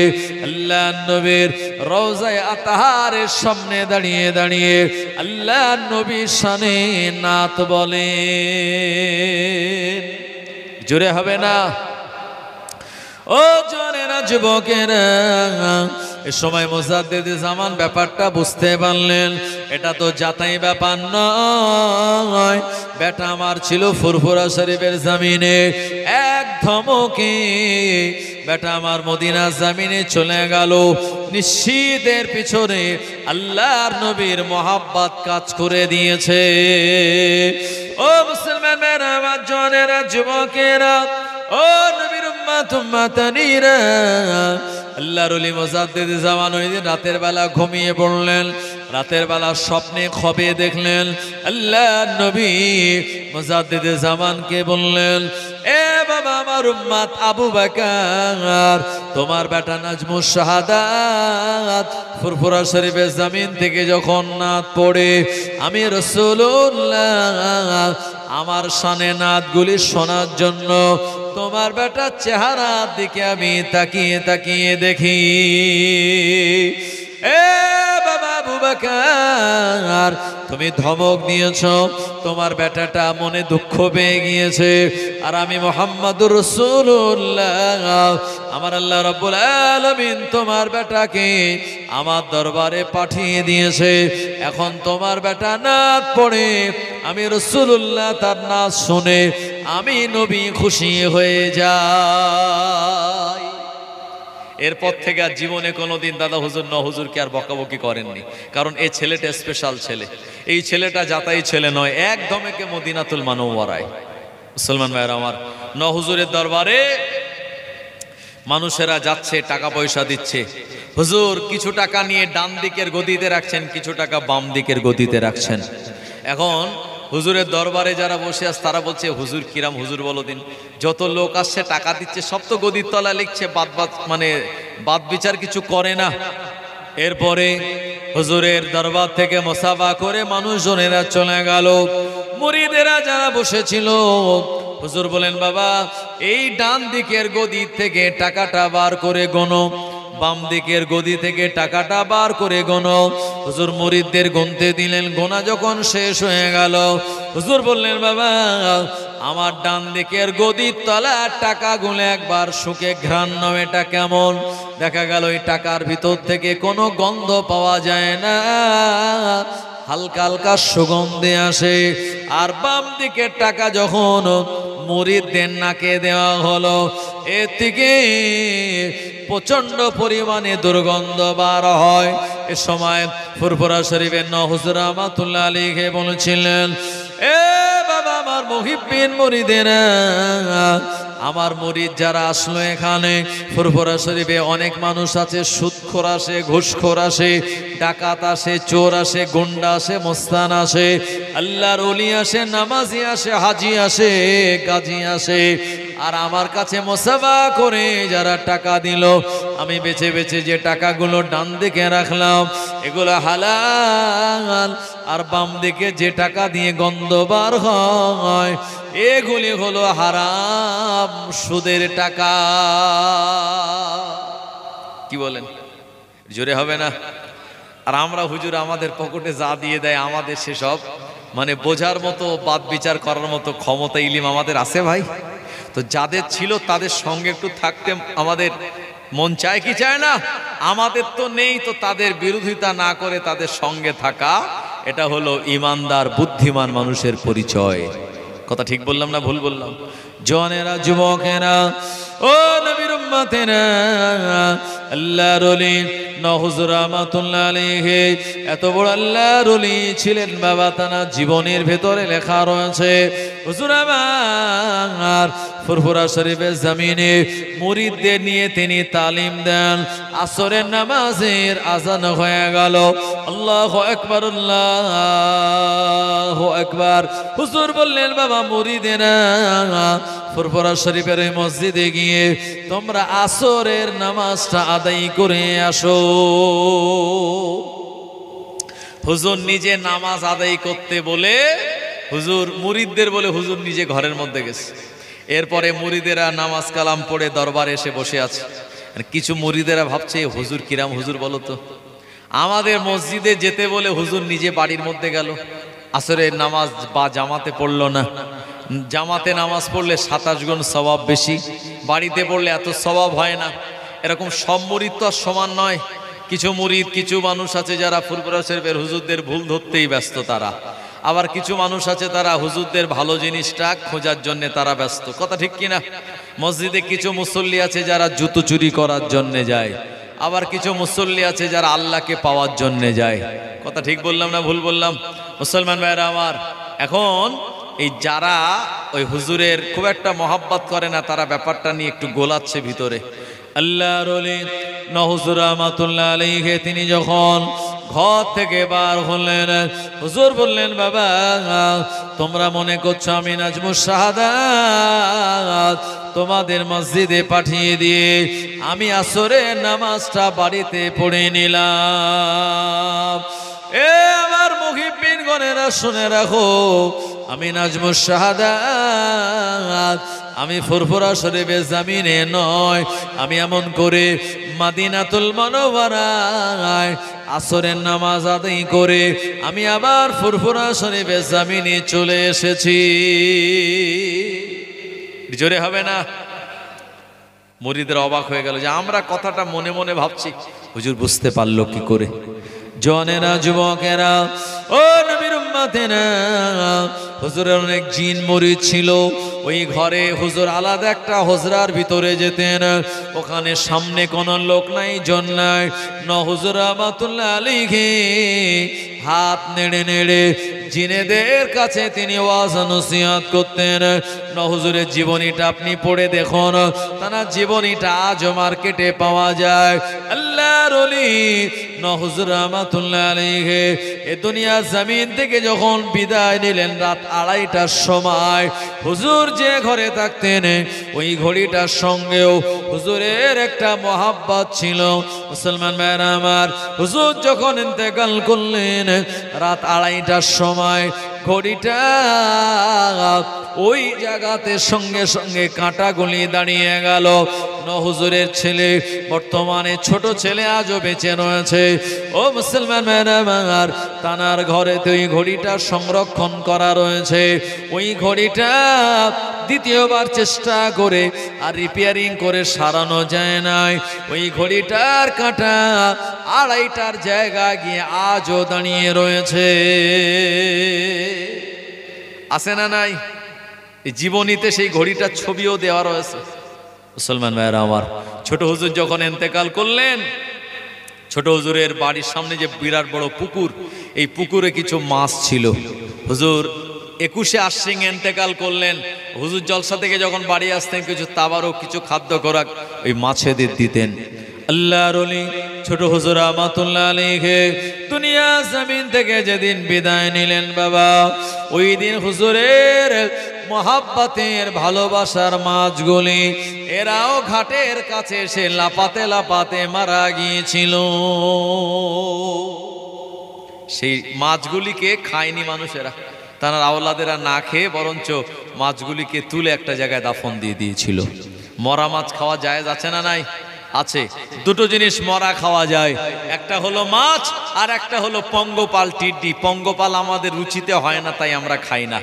আল্লাহর নবীর রওজায়ে আতহারের সামনে দাঁড়িয়ে দাঁড়িয়ে আল্লাহর নবীর শানে নাত বলেন। জোরে হবে না? ও জোরেরা যুবকেরা, এ সময় মুজাদ্দিদে জামান ব্যাপারটা বুঝতে পারলেন, এটা তো যাতাই ব্যাপার নয়, বেটা আমার ছিল ফুরফুরা শরীফের জমিনে, এক ধমকে বেটা আমার মদিনা জমিনে চলে গেল। নিশ্চিতের পিছনে আল্লাহর নবীর মহাব্বত কাজ করে দিয়েছে। ও মুসলমান মেরা, আমার জনেরা, যুবকেরা, ও নবীর উম্মত উম্মতানিরা, আল্লাহর ওলি মুজাদ্দিদে জামান ওই দিন রাতের বেলা ঘুমিয়ে পড়লেন। রাতের বেলা স্বপ্নে খবে দেখলেন। আল্লাহর নবী মুজাদ্দিদে জামানকে বললেন, এ বাবা আমার উম্মত আবু বকর, তোমার বেটা নাজমুস শাহাদাত ফুরফুরা শরীফের জমিন থেকে যখন নাত পড়ে, আমি রাসূলুল্লাহ আমার শানে নাতগুলি শোনার জন্য তোমার বেটার চেহারার দিকে আমি তাকিয়ে তাকিয়ে দেখি। এ বাবা আবু বকর, তুমি ধমক দিয়েছ, তোমার বেটাটা মনে দুঃখ পেয়ে গিয়েছে, আর আমি মুহাম্মাদুর রাসূলুল্লাহ, আমার আল্লাহ রাব্বুল আলামিন তোমার বেটাকে আমার দরবারে পাঠিয়ে দিয়েছে। এখন তোমার বেটা নাত পড়ে, আমি রাসূলুল্লাহ তার নাত শুনে আমি নবী খুশি হয়ে যাই। এরপর থেকে আর জীবনে কোনোদিন দাদা হুজুর হুজুরকে আর বকাবকি করেননি, কারণ এই ছেলেটা স্পেশাল ছেলে, এই ছেলেটা যাতাই ছেলে নয়, একদমকে মদিনাতুল মুনাওয়ারায়। মুসলমান ভাইরা আমার, হুজুরের দরবারে মানুষেরা যাচ্ছে, টাকা পয়সা দিচ্ছে, হুজুর কিছু টাকা নিয়ে ডান দিকের গদিতে রাখছেন, কিছু টাকা বাম দিকের গদিতে রাখছেন। এখন হুজুরের দরবারে যারা বসে আছে তারা বলছে, হুজুর কিরাম হুজুর বলো দিন, যত লোক আসছে টাকা দিচ্ছে সব তো গদির তলা লিখছে, বাদ বিচার কিছু করে না। এরপরে হুজুরের দরবার থেকে মুসাফা করে মানুষজনেরা চলে গেল। মুরিদেরা যারা বসেছিল, হুজুর বলেন, বাবা এই ডান দিকের গদি থেকে টাকাটা বার করে গোনো, বাম দিকের গদি থেকে টাকাটা বার করে গোনো। হুজুর মুরিদদের গুনতে দিলেন, গোনা যখন শেষ হয়ে গেল, হুজুর বললেন, বাবা আমার ডান দিকের গদির তলা টাকা গুলে একবার শুকে ঘ্রাণ নাও, এটা কেমন? দেখা গেল এই টাকার ভিতর থেকে কোনো গন্ধ পাওয়া যায় না, হালকা হালকা সুগন্ধে আসে। আর বাম দিকের টাকা যখন মুরিদদের নাকে দেওয়া হলো, এর থেকে প্রচন্ড পরিমাণে দুর্গন্ধ বার হয়। এ সময় ফুরফুরা শরীফের হুজুর রহমাতুল্লাহ আলাইহি বলেছিলেন, এ বাবা আমার মুহিব্বিন মুরিদেরা, আমার মুরিদ যারা আসলো এখানে, ফুরফুরা শরীফে অনেক মানুষ আছে, সুদখোর আসে, ঘুষখোর আসে, ডাকাত আসে, চোর আসে, গুন্ডা আসে, মোস্তান আসে, আল্লাহর ওলি আসে, নামাজি আসে, হাজি আসে, গাজী আসে। আর আমার কাছে মুসাফা করে যারা টাকা দিল, আমি বেছে বেছে যে টাকাগুলো ডান দিকে রাখলাম এগুলো হালাল, আর বাম দিকে যে টাকা দিয়ে গন্ধ বার হয় এগুলি হলো হারাম, সুদের টাকা। কি বলেন, জোরে হবে না? আর আমরা হুজুর আমাদের পকেটে যা দিয়ে দেয়, আমাদের সেসব মানে বোঝার মতো, বাদ বিচার করার মতো ক্ষমতা, ইলিম আমাদের আছে ভাই? তো যাদের ছিল তাদের সঙ্গে একটু থাকতে আমাদের মন চায় কি চায় না? আমাদের তো নেই, তো তাদের বিরোধিতা না করে তাদের সঙ্গে থাকা, এটা হলো ইমানদার বুদ্ধিমান মানুষের পরিচয়। কথা ঠিক বললাম না ভুল বললাম? জওয়ানেরা, যুবকেরা, ও নবীর উম্মতেরা, আল্লাহর ওলি হুজুর রহমাতুল্লাহ আলাইহি এত বড় আল্লাহর ওলি ছিলেন বাবা, তার জীবনের ভেতরে লেখা রয়েছে। হুজুর আমার ফুরফুরা শরীফের জমিনে মুরিদদের নিয়ে তিনি তালিম দেন। আসরের নামাজের আজান হয়ে গেল, আল্লাহু আকবার, আল্লাহু আকবার। হুজুর বললেন, বাবা মুরিদেরা, ফুরফুরা শরীফের এই মসজিদে গিয়ে তোমরা আসরের নামাজটা আদায় করে আসো। হুজুর নিজে নামাজ আদায় করতে বলে হুজুর মুরিদদের বলে হুজুর নিজে ঘরের মধ্যে গেছে। এরপরে মুরিদেরা নামাজ কালাম পড়ে দরবারে এসে বসে আছে। কিছু মুরিদেরা ভাবছে, হুজুর কিরাম হুজুর বলো তো, আমাদের মসজিদে যেতে বলে হুজুর নিজে বাড়ির মধ্যে গেল, আসরের নামাজ বা জামাতে পড়লো না। জামাতে নামাজ পড়লে 27 গুণ সওয়াব বেশি, বাড়িতে পড়লে এত সওয়াব হয় না। এরকম সব মুরিদ তো আর সমান নয়। কিছু মুরিদ, কিছু মানুষ আছে যারা ফুরফুরা শরীফের হুজুরদের ভুল ধরতেই ব্যস্ত তারা, আবার কিছু মানুষ আছে তারা হুজুরদের ভালো জিনিসটা খোঁজার জন্য তারা ব্যস্ত। কথা ঠিক কিনা? মসজিদে কিছু মুসল্লি আছে যারা জুতো চুরি করার জন্য যায়, আবার কিছু মুসল্লি আছে যারা আল্লাহকে পাওয়ার জন্য যায়। কথা ঠিক বললাম না ভুল বললাম? মুসলমান ভাইরা আমার, এখন এই যারা ওই হুজুরের খুব একটা মহব্বত করে না, তারা ব্যাপারটা নিয়ে একটু গোলাচ্ছে ভিতরে। আল্লাহর ওলি হুজুর রহমাতুল্লাহ আলাইহি তিনি যখন ঘর থেকে বার হলেন, হুজুর বললেন, বাবা তোমরা মনে করছো আমি নাজমুস শাহাদাত তোমাদের মসজিদে পাঠিয়ে দিয়ে আমি আসরের নামাজটা বাড়িতে পড়ে নিলাম। এ আমার মুহিব্বিন গণেরা শুনে রাখো, আমি নাজমুস শাহাদাত আমি ফুরফুরা শরীফের জমিনে নয়, আমি এমন করে মদিনাতুল মুনাওয়ারায় আসরের নামাজ আদায় করে আমি আবার ফুরফুরা শরীফের জমিনে চলে এসেছি। জোরে হবে না? মুরিদরা অবাক হয়ে গেল যে আমরা কথাটা মনে মনে ভাবছি, হুজুর বুঝতে পারলো কি করে? জওয়ানেরা, যুবকেরা, ও নবীর উম্মতেরা, হুজুরের অনেক জিন মুরিদ ছিল। ওই ঘরে হুজুর আলাদা একটা হুজরার ভিতরে যেতেন, ওখানে সামনে কোনো লোক নাই, জন নাই। হুজুর রহমাতুল্লাহ আলাইহি হাত নেড়ে নেড়ে জিনেদের কাছে তিনি ওয়াজ নসিহত করতেন। হুজুরের জীবনীটা আপনি পড়ে দেখুন, তার জীবনীটা আজও মার্কেটে পাওয়া যায়। আল্লাহর ওলি হুজুর রহমাতুল্লাহ আলাইহি এ দুনিয়া জমিন থেকে যখন বিদায় নিলেন রাত 2:30টার সময়, হুজুর যে ঘরে থাকতেন ওই ঘড়িটার সঙ্গেও হুজুরের একটা মহাব্বত ছিল। মুসলমান ভাইরা আমার, হুজুর যখন ইন্তেকাল করলেন রাত 2:30টার সময়, ঘড়িটা ওই জায়গাতে সঙ্গে সঙ্গে কাঁটা গলি দাঁড়িয়ে গেল। হুজুরের ছেলে, বর্তমানে ছোট ছেলে, আজও বেঁচে রয়েছে। ও মুসলমান মেরামার, তানার ঘরেতে ওই ঘড়িটা সংরক্ষণ করা রয়েছে। ওই ঘড়িটা দ্বিতীয়বার চেষ্টা করে আর রিপেয়ারিং করে সারানো যায় নাই। ওই ঘড়িটার কাঁটা আড়াইটার জায়গা গিয়ে আজও দাঁড়িয়ে রয়েছে। আছে না নাই? জীবনীতে সেই ঘড়িটার ছবিও দেওয়া রয়েছে। মুসলমান ভাইরা আমার, ছোট হুজুর যখন ইন্তেকাল করলেন, ছোট হুজুরের বাড়ির সামনে যে বিরাট বড় পুকুর, এই পুকুরে কিছু মাছ ছিল। হুজুর 21শে আশ্বিন ইন্তেকাল করলেন। হুজুর জলসা থেকে যখন বাড়ি আসতেন, কিছু তাবারও কিছু খাদ্য খোরাক ওই মাছেদের দিতেন। আল্লাহর ওলি ছোট হুজুর রাহমাতুল্লাহ আলাইহি দুনিয়া জমিন থেকে যেদিন বিদায় নিলেন বাবা, ওই দিন হুজুরের মহাব্বতের ভালোবাসার মাছগুলি এরাও ঘাটের কাছে এসে লাপাতে লাপাতে মারা গিয়েছিল। সেই মাছগুলিকে খায়নি মানুষেরা, তারা আওলাদেরা না খেয়ে বরঞ্চ মাছগুলিকে তুলে একটা জায়গায় দাফন দিয়ে দিয়েছিল। মরা মাছ খাওয়া জায়েজ আছে না নাই? আছে। দুটো জিনিস মরা খাওয়া যায়, একটা হলো মাছ আর একটা হলো পঙ্গপাল টিডি। পঙ্গপাল আমাদের রুচিতে হয় না, তাই আমরা খাই না,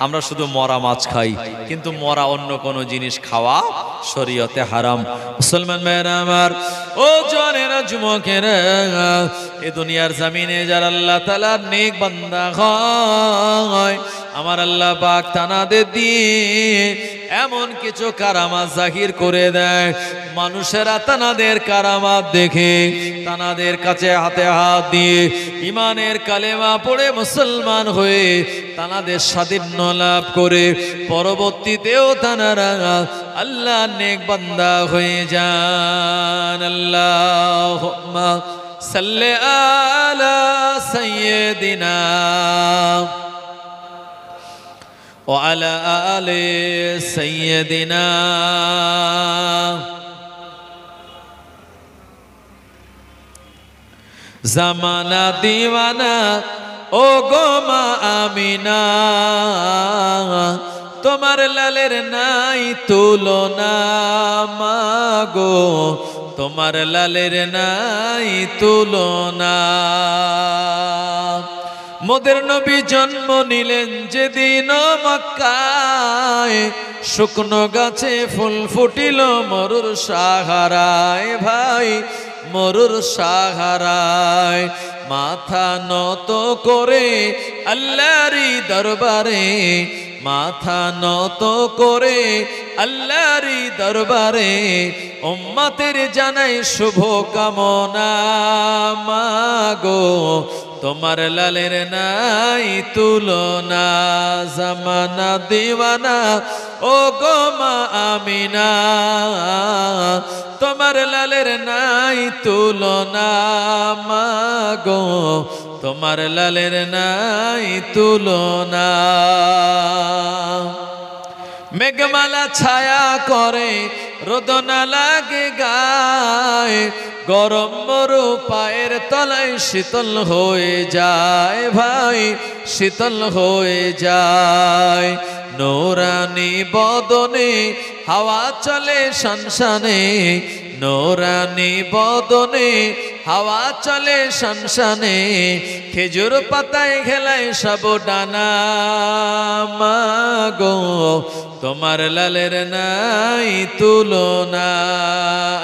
আমরা শুধু মরা মাছ খাই, কিন্তু মরা অন্য কোনো জিনিস খাওয়া শরীয়তে হারাম। মুসলমান ভাইরা আমার, ও জওয়ানেরা, যুবকেরা, এ দুনিয়ার জমিনে যারা আল্লাহ তাআলার নেক বান্দা হয়, আমার আল্লাহ পাক তানাদের দিয়ে এমন কিছু কারামাত জাহির করে দেয়, মানুষেরা তানাদের কারামাত দেখে তানাদের কাছে হাতে হাত দিয়ে ইমানের কালেমা পড়ে মুসলমান হয়ে তানাদের সাদিন্য লাভ করে পরবর্তীতেও তানারা আল্লাহ নেক বান্দা হয়ে যান। আল্লাহুম্মা সাল্লি আলা সাইয়্যিদিনা ওয়া আলা আলি সাইয়্যিদিনা। জামানা দিওয়ানা ও গো মা আমিনা, তোমার লালের নাই তুলনা মাগো, তোমার লালের নাই তুলনা। মোদের নবী জন্ম নিলেন যেদিন মক্কায়, শুকনো গাছে ফুল ফুটিল মরুর সাহারায়, ভাই মরুর সাহারায়। মাথা নত করে আল্লাহরই দরবারে, মাথা নত করে আল্লাহরই দরবারে উম্মতের জানাই শুভ কামনা মাগো, তোমার লালের নাই তুলনা। জামানা দিওয়ানা ও গো মা আমিনা, তোমার লালের নাই তুলনা মাগো, তোমার লালের নাই তুলনা। মেঘমালা ছায়া করে রোদনা লাগে গায়ে, গরম মরু পায়ের তলায় শীতল হয়ে যায়, ভাই শীতল হয়ে যায়। নূরানি বদনে হাওয়া চলে শানশানে, নূরানি বদনে হাওয়া চলে শানশানে। খেজুর পাতায় খেলায় সাবুদানা মাগো, তোমার লালের নাই তুলনা।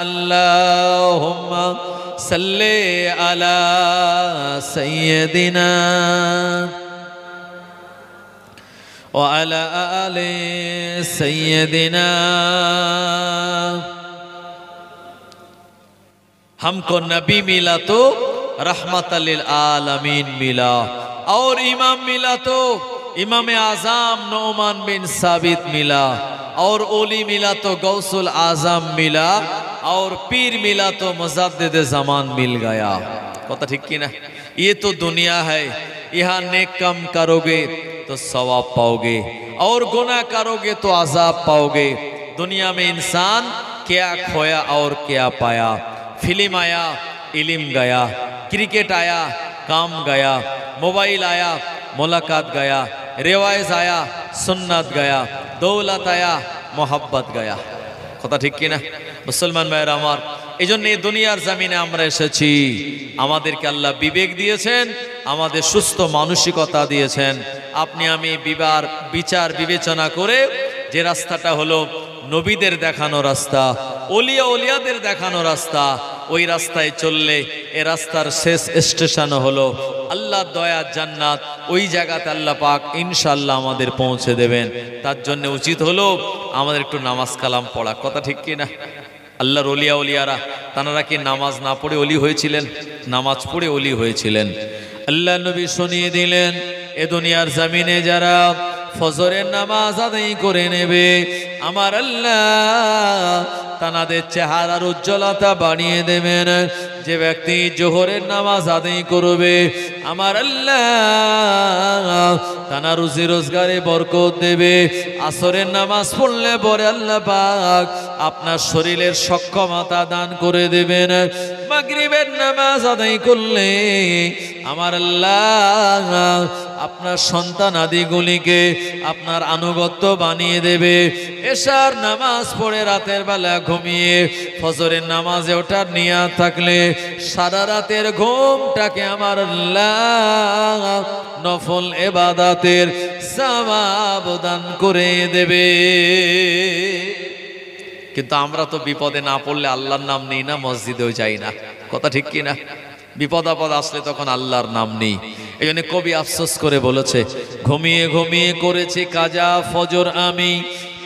আল্লাহুম্মা সাল্লি আলা সাইয়্যিদিনা ওয়া আলা আলি সাইয়্যিদিনা। हमको नबी मिला तो रहमतल लिल आलमीन मिला, और इमाम मिला तो इमाम आज़म नौमान बिन साबित मिला, और ओली मिला तो गौसुल आज़म मिला, और पीर मिला तो मुजद्दिद ज़मान मिल गया। कथा ठीक की ना? ये तो दुनिया है, यहाँ नेक कम करोगे तो सवाब पाओगे, और गुनाह करोगे तो अज़ाब पाओगे। दुनिया में इंसान क्या खोया और क्या पाया। फिल्म आया इल्म गया, क्रिकेट आया काम गया, मोबाइल आया मुलाकात गया, রেওয়াজ আয়া সুন্নাত গায়া, দৌলত আয়া মোহাব্বত গায়া। কথা ঠিক কিনা মুসলমান ভাইয়েরা আমার? এই জন্য এই দুনিয়ার জামিনে আমরা এসেছি। আমাদেরকে আল্লাহ বিবেক দিয়েছেন, আমাদের সুস্থ মানসিকতা দিয়েছেন। আপনি আমি বিচার বিবেচনা করে যে রাস্তাটা হলো নবীদের দেখানো রাস্তা, ওলিয়া ওলিয়াদের দেখানো রাস্তা, ওই রাস্তায় চললে এ রাস্তার শেষ স্টেশন হলো আল্লাহর দয়ার জান্নাত। ওই জায়গাতে আল্লাহ পাক ইনশাআল্লাহ আমাদের পৌঁছে দেবেন। তার জন্য উচিত হলো আমাদের একটু নামাজ কালাম পড়া। কথা ঠিক কি না? আল্লাহর ওলিয়া ওলিয়ারা তারা কি নামাজ না পড়ে ওলি হয়েছিলেন? নামাজ পড়ে ওলি হয়েছিলেন। আল্লাহ নবী শুনিয়ে দিলেন, এ দুনিয়ার জমিনে যারা ফজরের নামাজ আদায় করে নেবে, আমার আল্লাহ তাদের চেহারার উজ্জ্বলতা বাড়িয়ে দেবেন। যে ব্যক্তি জোহরের নামাজ আদায় করবে, আমার আল্লাহ তার রুজি রোজগারে বরকত দেবে। আসরের নামাজ পড়লে পরে আল্লাহ পাক আপনার শরীরের সক্ষমতা দান করে দেবেন। মাগরিবের নামাজ আদায় করলে আমার আল্লাহ আপনার সন্তান আদিগুলিকে আপনার আনুগত্য বানিয়ে দেবে। এশার নামাজ পড়ে রাতের বেলা ঘুমিয়ে ফজরের নামাজে ওঠার নিয়াত থাকলে সারা রাতের ঘুমটাকে আমার আল্লাহ নফল ইবাদতের সওয়াব দান করে দেবে। কিন্তু আমরা তো বিপদে না পড়লে আল্লাহর নাম নেই না, মসজিদেও যাই না। কথা ঠিক কি না? বিপদ আপদ আসলে তখন আল্লাহর নাম নেই। এই জন্য কবি আফসোস করে বলেছে, ঘুমিয়ে ঘুমিয়ে করেছি কাজা ফজর আমি,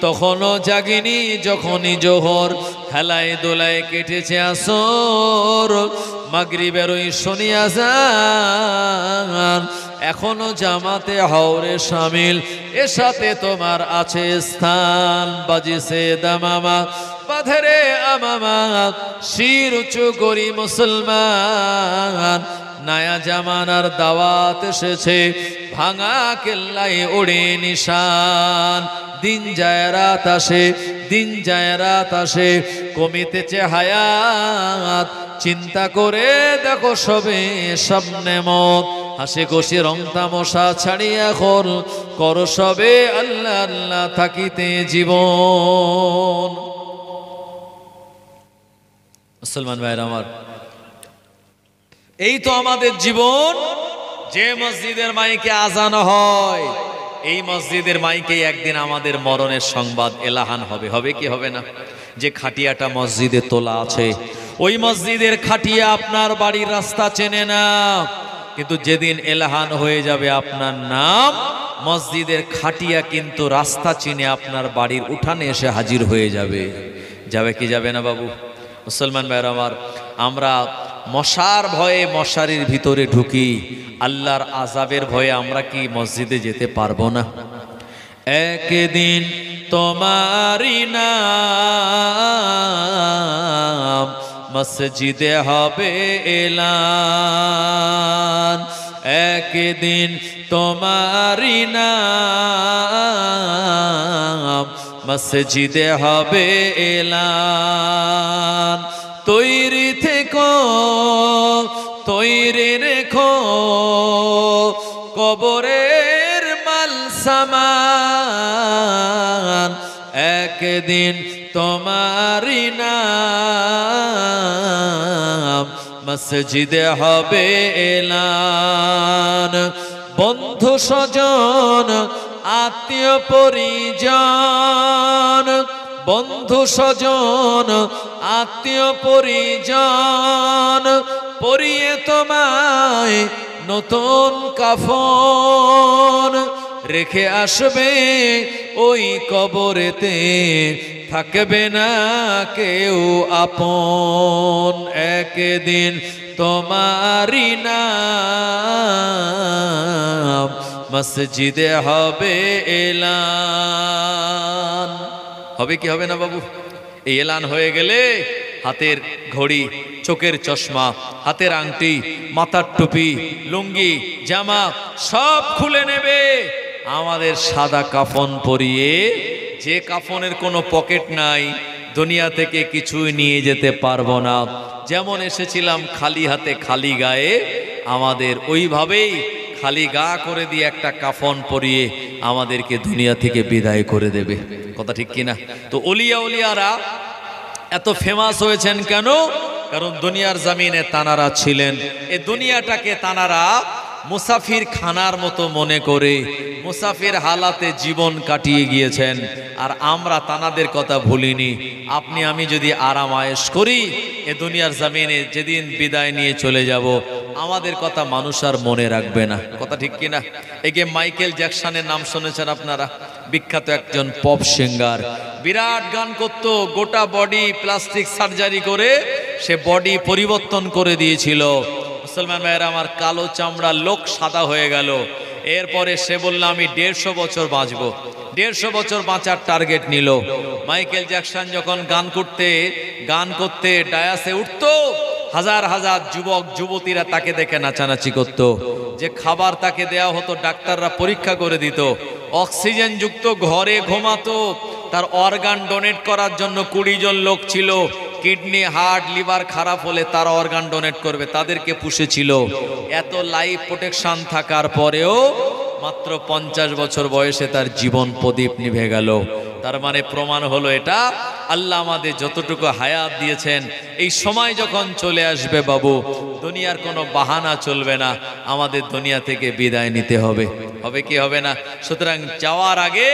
তখনও জাগিনি যখনই জোহর, হেলায় দোলায় কেটেছে আসর, মাগরিবের ওই শনি আযান, এখনো জামাতে হাওরে শামিল, এর সাথে তোমার আছে স্থান, বাজিছে দামামা বাধরে আমামা, শির উঁচু করি মুসলমান, নয়া জামানার দাওয়াত এসেছে, ভাঙা কেল্লায় ওড়ে নিশান, দিন যায় রাত আসে, দিন যায় রাত আসে, কমিতেছে হায়াত, চিন্তা করে দেখো সবে সামনে মত, হাসে খুশি রং তামাশা ছাড়িয়া এখন করো সবে আল্লাহ আল্লাহ থাকিতে জীবন। মুসলমান ভাইরা আমার, এই তো আমাদের জীবন। যে মসজিদের মাইকে আজান হয়, এই মসজিদের মাইকে একদিন আমাদের মরণের সংবাদ এলাহান হবে। হবে কি হবে না? যে খাটিয়াটা মসজিদে তোলা আছে, ওই মসজিদের খাটিয়া আপনার বাড়ির রাস্তা চেনে না, কিন্তু যেদিন এলাহান হয়ে যাবে আপনার নাম, মসজিদের খাটিয়া কিন্তু রাস্তা চিনে আপনার বাড়ির উঠানে এসে হাজির হয়ে যাবে। যাবে কি যাবে না বাবু? মুসলমান ভাইরা আমার, আমরা মশার ভয়ে মশারির ভিতরে ঢুকি, আল্লাহর আযাবের ভয়ে আমরা কি মসজিদে যেতে পারবো না? একদিন তোমারই নাম মসজিদে হবে এলান, একদিন তোমারই নাম মসজিদে হবে এলান, তৈরি থেকো তৈরি রেখো কবরের মাল সামান, একদিন তোমারই নাম মসজিদে হবে এলান, বন্ধু স্বজন আত্মীয় পরিজন, বন্ধু স্বজন আত্মীয় পরিজন, পরিয়ে তোমায় নতুন কাফন, রেখে আসবে ওই কবরেতে, থাকবে না কেউ আপন, একদিন তোমারই নাম মসজিদে হবে এলান। হবে কি হবে না বাবু? এই এলান হয়ে গেলে হাতের ঘড়ি, চোখের চশমা, হাতের আংটি, মাথার টুপি, লুঙ্গি, জামা সব খুলে নেবে, আমাদের সাদা কাফন পরিয়ে, যে কাফনের কোনো পকেট নাই, দুনিয়া থেকে কিছুই নিয়ে যেতে পারবো না, যেমন এসেছিলাম খালি হাতে খালি গায়ে, আমাদের ওইভাবেই খালি গা করে দিয়ে একটা কাফন পরিয়ে আমাদেরকে দুনিয়া থেকে বিদায় করে দেবে। কথা ঠিক কিনা? তো ওলিয়া উলিয়ারা এত ফেমাস হয়েছেন কেন? কারণ দুনিয়ার জমিনে তানারা ছিলেন, এই দুনিয়াটাকে তানারা মুসাফির খানার মতো মনে করে মুসাফির হালাতে জীবন কাটিয়ে গিয়েছেন। আর আমরা তানাদের কথা ভুলিনি। আপনি আমি যদি আরাম আয়েশ করি এ দুনিয়ার জমিনে, যেদিন বিদায় নিয়ে চলে যাব আমাদের কথা মানুষ আর মনে রাখবে না। কথা ঠিক কিনা? একে মাইকেল জ্যাকসনের নাম শুনেছেন আপনারা? বিখ্যাত একজন পপ সিঙ্গার, বিরাট গান করতো, গোটা বডি প্লাস্টিক সার্জারি করে সে বডি পরিবর্তন করে দিয়েছিল। মুসলমান ভাইয়েরা আমার, কালো চামড়া লোক সাদা হয়ে গেল। এরপরে সে বলল আমি 150 বছর বাঁচবো, 150 বছর বাঁচার টার্গেট নিল। মাইকেল জ্যাকসন যখন গান করতে ডায়াসে উঠতো, হাজার হাজার যুবক যুবতীরা তাকে দেখে নাচানাচি করত। যে খাবার তাকে দেয়া হতো ডাক্তাররা পরীক্ষা করে দিত। অক্সিজেন যুক্ত ঘরে ঘুমাতো। তার অর্গান ডোনেট করার জন্য 20 জন লোক ছিল। কিডনি, হার্ট, লিভার খারাপ হলে তারা অর্গান ডোনেট করবে, তাদেরকে পুষেছিল। এত লাইফ প্রোটেকশন থাকার পরেও মাত্র 50 বছর বয়সে তার জীবন প্রদীপ নিভে গেল। তার মানে প্রমাণ হলো এটা, আল্লাহ আমাদের যতটুকু হায়াত দিয়েছেন, এই সময় যখন চলে আসবে বাবু, দুনিয়ার কোনো বাহানা চলবে না, আমাদের দুনিয়া থেকে বিদায় নিতে হবে। হবে কি হবে না? সুতরাং যাওয়ার আগে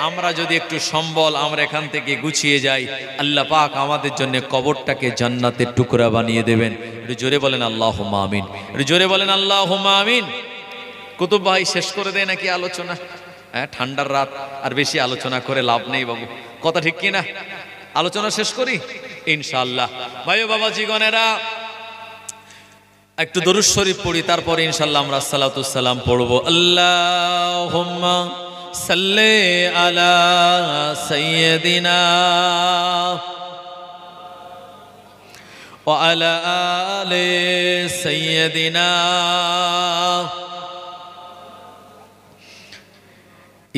আমরা যদি একটু সম্বল আমরা এখান থেকে গুছিয়ে যাই, আল্লাহ পাক আমাদের জন্য কবরটাকে জান্নাতের টুকরা বানিয়ে দেবেন। একটু জোরে বলেন আল্লাহুম্মা আমিন, একটু জোরে বলেন আল্লাহুম্মা আমিন। কুতুব ভাই শেষ করে দেয় নাকি আলোচনা? হ্যাঁ, ঠান্ডার রাত, আর বেশি আলোচনা করে লাভ নেই বাবু। কথা ঠিক কিনা? আলোচনা শেষ করি ইনশাআল্লাহ। ভাই ও বাবা জীবনেরা, একটু দরুদ শরীফ পড়ি, তারপরে ইনশাআল্লাহ আমরা সালাতুস সালাম পড়বো। আল্লাহুম্মা সাল্লি আলা সাইয়্যিদিনা ওয়া আলা আলি সাইয়্যিদিনা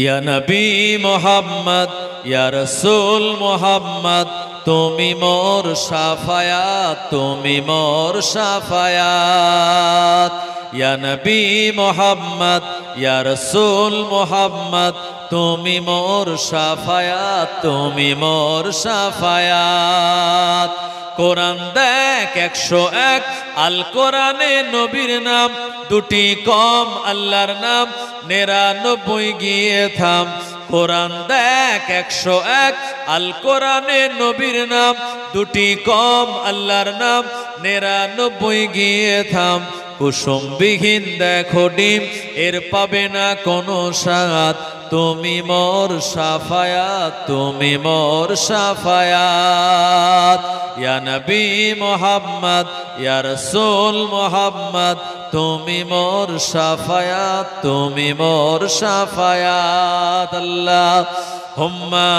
ইয়া নবী মুহাম্মদ, ইয়া রাসূল মুহাম্মদ, তুমি মোর শাফায়াত, তুমি মোর শাফায়াত। ইয়া নবী মুহাম্মদ, ইয়া রাসূল মুহাম্মদ, তুমি মোর শাফায়াত, তুমি মোর শাফায়াত। কোরআন দেখ 101, আল কোরআনে নবীর নাম দুটি কম, আল্লাহর নাম 99 গিয়ে থাম। কোরআন দেখ 101, আল কোরআনে নবীর নাম দুটি কম, আল্লাহর নাম 99 গিয়ে থাম। কুসুমবিহীন দেখো ডিম, এর পাবে না কোনো স্বাদ, তুমি মোর শাফায়াত, তুমি মোর শাফায়াত। ইয়া নবী মুহাম্মদ, ইয়া রাসূল মুহাম্মদ, তুমি মোর শাফায়াত, তুমি মোর শাফায়াত। আল্লাহুম্মা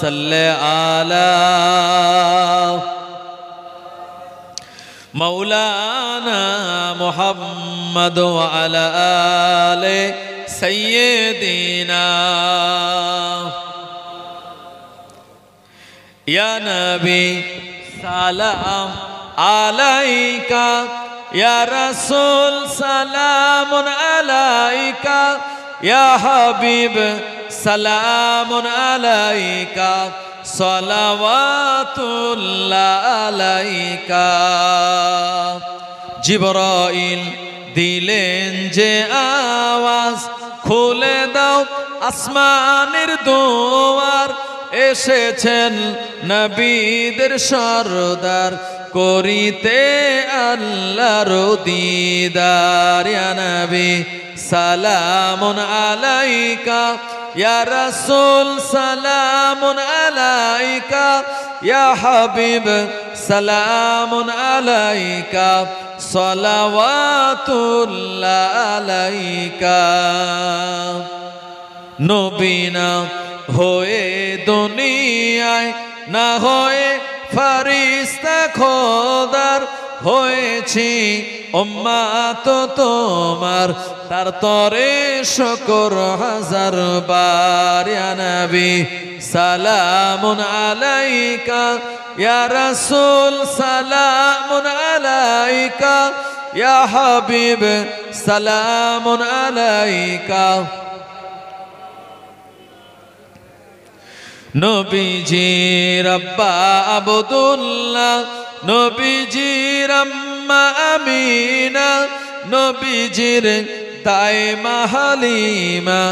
সাল্লি আলা মাওলানা মুহাম্মদ ওয়া আলা আলি সাইয়্যিদিনা। ইয়া নবী সালাম আলাইকা, ইয়া রাসূল সালামুন আলাইকা, ইয়া হাবিব সালামুন আলাইকা, সালাওয়াতুল্লাহ আলাইকা। জিবরাইল দিলেন যে আওয়াজ, খুলে দাও আসমানের দুয়ার, এসেছেন নবীদের সরদার, করিতে আল্লাহর দিদার। ইয়া নবী সালামুন আলাইকা, ইয়া রাসূল সালামুন আলাইকা, ইয়া হাবিব সালামুন আলাইকা, সালাওয়াতুল্লাহ আলাইকা। নবী না হয়ে দুনিয়ায়, না হয়ে ফেরেশতা খোদার, হয়েছি উম্মত তোমার, তার তরে শুকর হাজার বার। ইয়া নবী সালামুন আলাইকা, ইয়া রাসূল সালামুন আলাইকা, ইয়া হাবিব সালামুন আলাইকা। নবীজির আব্বা আব্দুল্লাহ, নবীজির আম্মা আমিনা, নবীজির দাইমা হালিমা,